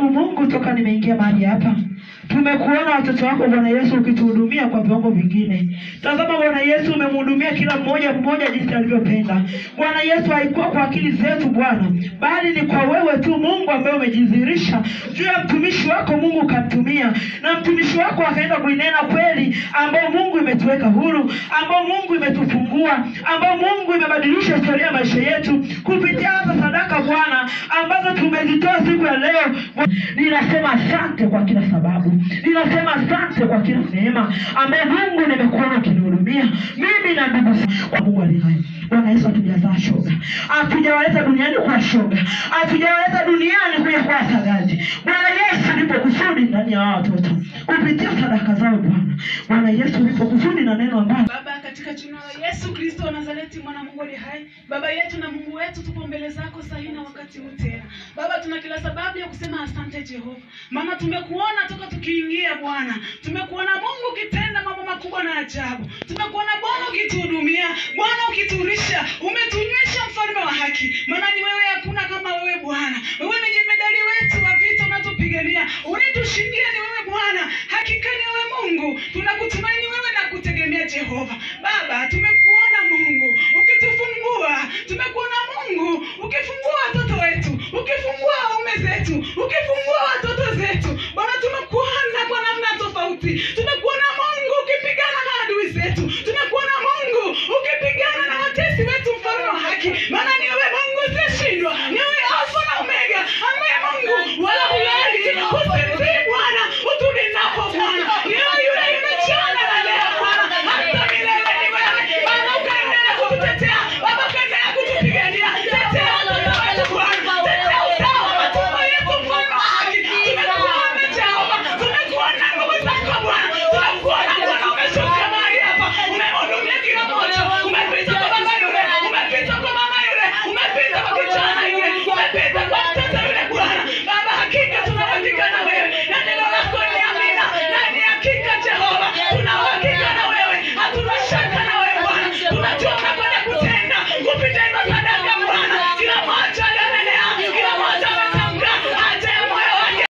sababu Mungu, toka nimeingia mahali hapa tumekuona watoto wako Bwana Yesu ukituhudumia kwa viwango vingine. Tazama Bwana Yesu, umemhudumia kila mmoja jinsi alivyopenda. Bwana Yesu, haikuwa kwa akili zetu Bwana, bali ni kwa wewe tu Mungu ambaye umejidhihirisha juu ya mtumishi wako Mungu kamtumia, na mtumishi wako akaenda kuinena kweli ambao Mungu imetuweka huru, ambao Mungu imetufungua, ambao Mungu imebadilisha historia ya maisha yetu kupitia hata sadaka Bwana ambazo tumezitoa siku ya leo. Ninasema asante kwa kila sababu. Ninasema asante kwa kila neema ambaye Mungu nimekuona ukinihudumia mimi na ndugu zangu kwa Mungu aliye hai. Bwana Yesu, hatujazaa shoga. Hatujawaleta duniani kwa shoga. Hatujawaleta duniani kwa sagaji. Bwana Yesu, nipo kusudi ndani ya watoto kupitia sadaka zao Bwana. Bwana Yesu, nipo kusudi na neno ambalo Baba, katika jina la Yesu Kristo wa Nazareti, mwana Mungu aliye hai, Baba yetu na Mungu wetu, tupo mbele zako sahi na wakati huu tena. Baba, tuna kila sababu ya kusema asante Jehova. Maana tumekuona toka tukiingia Bwana. Tumekuona Mungu ukitenda mambo makubwa na ajabu. Tumekuona Bwana ukituhudumia, Bwana ukiturisha, umetunywesha mfalme wa haki. Maana ni wewe, hakuna kama wewe Bwana. Wewe ni jemedali wetu wa vita unatupigania. Unatushindia ni wewe Bwana. Hakika ni wewe Mungu. Tunakutumaini wewe na kutegemea Jehova. Baba,